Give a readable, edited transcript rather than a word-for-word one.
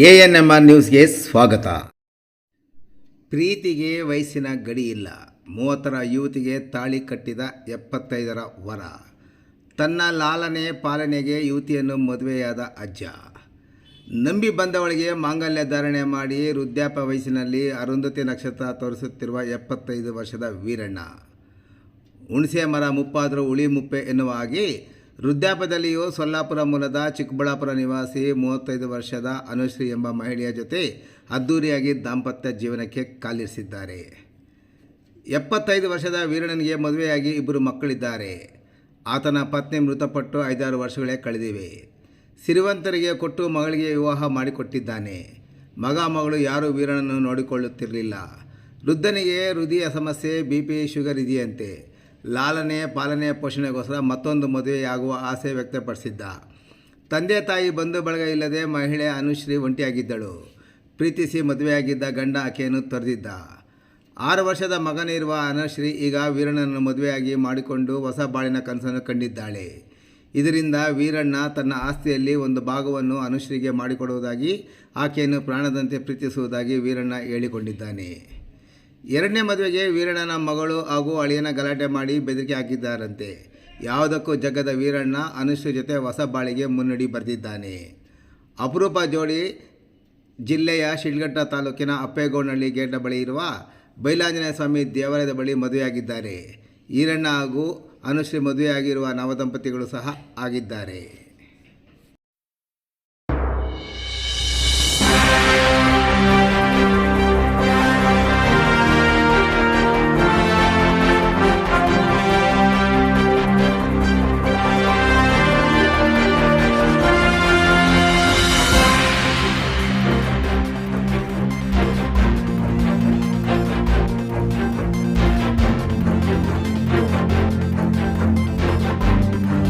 ANMR ನ್ಯೂಸ್ಗೆ ಸ್ವಾಗತ. ಪ್ರೀತಿಗೆ ವಯಸ್ಸಿನ ಗಡಿ ಇಲ್ಲ. 30ರ ಯುವತಿಗೆ ತಾಳಿ ಕಟ್ಟಿದ 75ರ ವರ. ತನ್ನ ಲಾಲನೆ ಪಾಲನೆಗೆ ಯುವತಿಯನ್ನು ಮದುವೆಯಾದ ಅಜ್ಜ. ನಂಬಿ ಬಂದವಳಿಗೆ ಮಾಂಗಲ್ಯ ಧಾರಣೆ ಮಾಡಿ ವೃದ್ಧಾಪ್ಯ ವಯಸ್ಸಿನಲ್ಲಿ ಅರುಂಧತಿ ನಕ್ಷತ್ರ ತೋರಿಸುತ್ತಿರುವ 75 ವರ್ಷದ ವೀರಣ್ಣ. ಹುಣಸೆ ಮರ ಮುಪ್ಪಾದರೂ ಉಳಿ ಮುಪ್ಪೆ ಎನ್ನುವ ಹಾಗೆ ವೃದ್ಧಾಪ್ಯದಲ್ಲಿಯೂ ಸೊಲ್ಲಾಪುರ ಮೂಲದ ಚಿಕ್ಕಬಳ್ಳಾಪುರ ನಿವಾಸಿ 35 ವರ್ಷದ ಅನುಶ್ರೀ ಎಂಬ ಮಹಿಳೆಯ ಜೊತೆ ಅದ್ದೂರಿಯಾಗಿ ದಾಂಪತ್ಯ ಜೀವನಕ್ಕೆ ಕಾಲಿರಿಸಿದ್ದಾರೆ. 75 ವರ್ಷದ ವೀರಣ್ಣನಿಗೆ ಮದುವೆಯಾಗಿ 2 ಮಕ್ಕಳಿದ್ದಾರೆ. ಆತನ ಪತ್ನಿ ಮೃತಪಟ್ಟು 5-6 ವರ್ಷಗಳೇ ಕಳೆದಿವೆ. ಸಿರಿವಂತರಿಗೆ ಕೊಟ್ಟು ಮಗಳಿಗೆ ವಿವಾಹ ಮಾಡಿಕೊಟ್ಟಿದ್ದಾನೆ. ಮಗಳು ಯಾರೂ ವೀರಣ್ಣನನ್ನು ನೋಡಿಕೊಳ್ಳುತ್ತಿರಲಿಲ್ಲ. ವೃದ್ಧನಿಗೆ ಹೃದಯ ಸಮಸ್ಯೆ, BP, ಶುಗರ್ ಇದೆಯಂತೆ. ಲಾಲನೆ ಪಾಲನೆ ಪೋಷಣೆಗೋಸ್ಕರ ಮತ್ತೊಂದು ಮದುವೆಯಾಗುವ ಆಸೆ ವ್ಯಕ್ತಪಡಿಸಿದ್ದ. ತಂದೆ ತಾಯಿ ಬಂಧು ಬಳಗ ಇಲ್ಲದೆ ಮಹಿಳೆ ಅನುಶ್ರೀ ಒಂಟಿಯಾಗಿದ್ದಳು. ಪ್ರೀತಿಸಿ ಮದುವೆಯಾಗಿದ್ದ ಗಂಡ ಆಕೆಯನ್ನು ತೊರೆದಿದ್ದ. 6 ವರ್ಷದ ಮಗನಿರುವ ಅನುಶ್ರೀ ಈಗ ವೀರಣ್ಣನನ್ನು ಮದುವೆಯಾಗಿ ಮಾಡಿಕೊಂಡು ಹೊಸ ಬಾಳಿನ ಕನಸನ್ನು ಕಂಡಿದ್ದಾಳೆ. ಇದರಿಂದ ವೀರಣ್ಣ ತನ್ನ ಆಸ್ತಿಯಲ್ಲಿ ಒಂದು ಭಾಗವನ್ನು ಅನುಶ್ರೀಗೆ ಮಾಡಿಕೊಡುವುದಾಗಿ, ಆಕೆಯನ್ನು ಪ್ರಾಣದಂತೆ ಪ್ರೀತಿಸುವುದಾಗಿ ವೀರಣ್ಣ ಹೇಳಿಕೊಂಡಿದ್ದಾನೆ. 2ನೇ ಮದುವೆಗೆ ವೀರಣ್ಣನ ಮಗಳು ಹಾಗೂ ಅಳಿಯನ ಗಲಾಟೆ ಮಾಡಿ ಬೆದರಿಕೆ ಹಾಕಿದ್ದಾರಂತೆ. ಯಾವುದಕ್ಕೂ ಜಗ್ಗದ ವೀರಣ್ಣ ಅನುಶ್ರೀ ಜೊತೆ ಹೊಸ ಬಾಳಿಗೆ ಮುನ್ನುಡಿ ಬರೆದಿದ್ದಾನೆ. ಅಪರೂಪ ಜೋಡಿ ಜಿಲ್ಲೆಯ ಶಿಡ್ಲಘಟ್ಟ ತಾಲೂಕಿನ ಅಪ್ಪೇಗೌಡನಹಳ್ಳಿ ಗೇಟ್ನ ಬಳಿ ಇರುವ ಬೈಲಾಂಜನೇಯ ಸ್ವಾಮಿ ದೇವಾಲಯದ ಬಳಿ ಮದುವೆಯಾಗಿದ್ದಾರೆ. ವೀರಣ್ಣ ಹಾಗೂ ಅನುಶ್ರೀ ಮದುವೆಯಾಗಿರುವ ನವದಂಪತಿಗಳು ಸಹ ಆಗಿದ್ದಾರೆ.